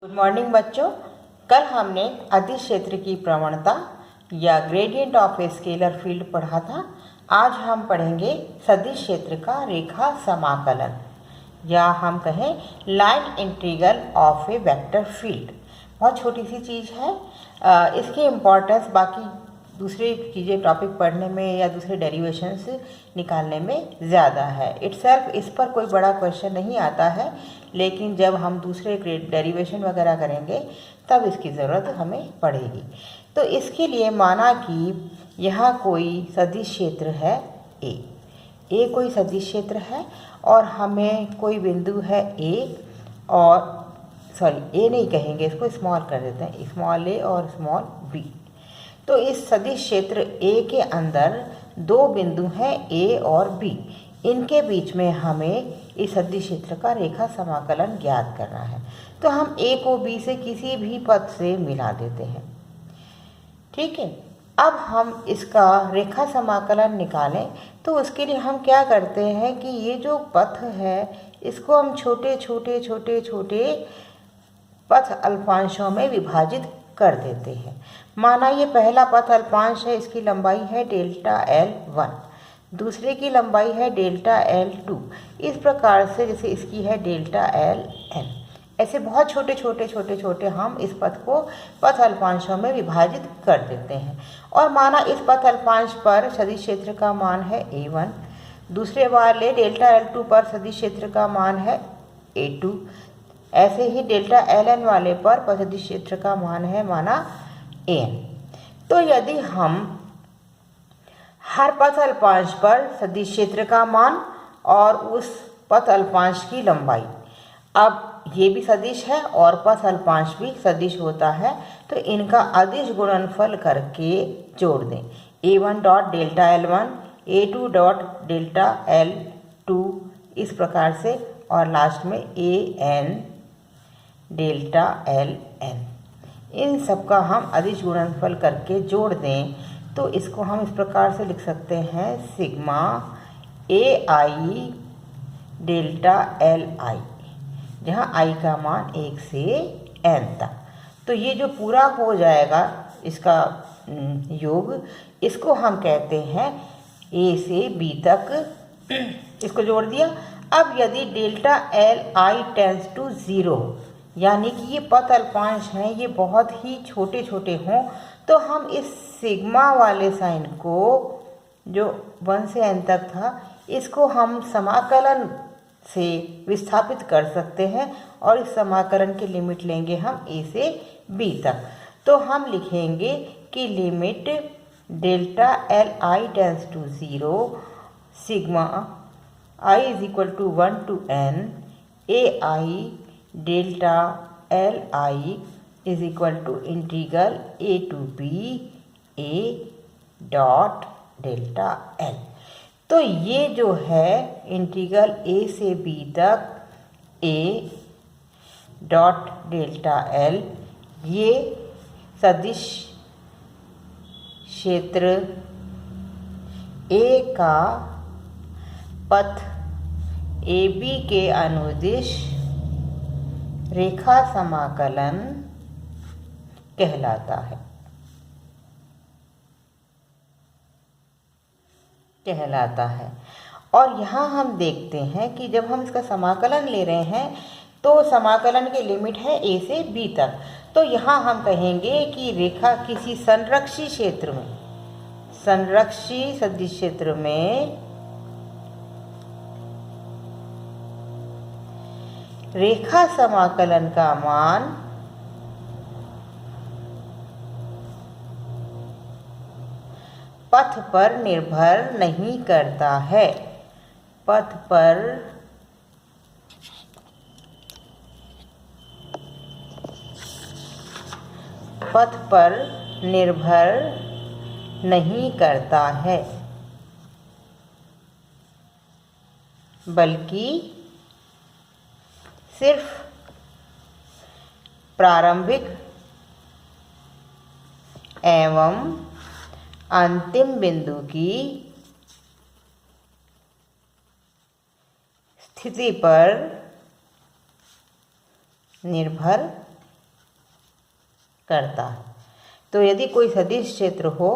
Good morning बच्चों। कल हमने अदिश क्षेत्र की प्रवणता या gradient of a scalar field पढ़ा था। आज हम पढ़ेंगे सदिश क्षेत्र का रेखा समाकलन या हम कहें line integral of A vector field. बहुत छोटी सी चीज़ है। इसकी इम्पोर्टेंस बाकी दूसरे चीज़ें टॉपिक पढ़ने में या दूसरे डेरिवेशंस निकालने में ज़्यादा है। इट्सेल्फ इस पर कोई बड़ा क्वेश्चन नहीं आता है, लेकिन जब हम दूसरे डेरिवेशन वगैरह करेंगे तब इसकी ज़रूरत हमें पड़ेगी। तो इसके लिए माना कि यहाँ कोई सदिश क्षेत्र है ए कोई सदिश क्षेत्र है और हमें कोई बिंदु है ए और ए नहीं कहेंगे, इसको स्मॉल कर देते हैं, स्मॉल ए और स्मॉल बी। तो इस सदिश क्षेत्र ए के अंदर दो बिंदु हैं ए और बी। इनके बीच में हमें इस सदिश क्षेत्र का रेखा समाकलन ज्ञात करना है। तो हम ए को बी से किसी भी पथ से मिला देते हैं। ठीक है, अब हम इसका रेखा समाकलन निकालें तो उसके लिए हम क्या करते हैं कि ये जो पथ है इसको हम छोटे छोटे छोटे छोटे पथ अल्पांशों में विभाजित कर देते हैं। माना ये पहला पथ अल्पांश है, इसकी लंबाई है डेल्टा L1, दूसरे की लंबाई है डेल्टा L2। इस प्रकार से जैसे इसकी है डेल्टा LN, ऐसे बहुत छोटे छोटे छोटे छोटे हम इस पथ को पथ अल्पांशों में विभाजित कर देते हैं। और माना इस पथ अल्पांश पर सदिश क्षेत्र का मान है A1, दूसरे वाले डेल्टा L2 पर सदिश क्षेत्र का मान है A2, ऐसे ही डेल्टा LN वाले पर सदिश क्षेत्र का मान है माना AN। तो यदि हम हर पथ अल्पांश पर सदिश क्षेत्र का मान और उस पथ अल्पांश की लंबाई, अब ये भी सदिश है और पथ अल्पांश भी सदिश होता है, तो इनका अदिश गुणनफल करके जोड़ दें। A1 dot delta L1, A2 dot delta L2 इस प्रकार से, और लास्ट में AN डेल्टा LN। इन सब का हम अदिश गुणनफल करके जोड़ दें तो इसको हम इस प्रकार से लिख सकते हैं सिग्मा AI डेल्टा LI, जहाँ I का मान 1 से N तक। तो ये जो पूरा हो जाएगा इसका योग, इसको हम कहते हैं A से B तक। इसको जोड़ दिया। अब यदि डेल्टा LI टेंस टू 0, यानी कि ये पथ अल्पांश हैं, ये बहुत ही छोटे छोटे हों, तो हम इस सिग्मा वाले साइन को जो 1 से n तक था, इसको हम समाकलन से विस्थापित कर सकते हैं और इस समाकलन की लिमिट लेंगे हम a से b तक। तो हम लिखेंगे कि limit delta LI tends to 0 sigma I is equal to 1 to n AI delta LI is equal to integral A to B A dot delta L। तो ये जो है इंटीग्रल A से B तक A डॉट डेल्टा L, ये सदिश क्षेत्र A का पथ AB के अनुदिश रेखा समाकलन कहलाता है। और यहाँ हम देखते हैं कि जब हम इसका समाकलन ले रहे हैं तो समाकलन की लिमिट है A से B तक। तो यहाँ हम कहेंगे कि रेखा किसी संरक्षी क्षेत्र में, संरक्षी सदिश क्षेत्र में रेखा समाकलन का मान पथ पर निर्भर नहीं करता है। पथ पर निर्भर नहीं करता है, बल्कि सिर्फ प्रारंभिक एवं अंतिम बिंदु की स्थिति पर निर्भर करता है। तो यदि कोई सदिश क्षेत्र हो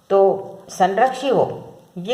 तो संरक्षी हो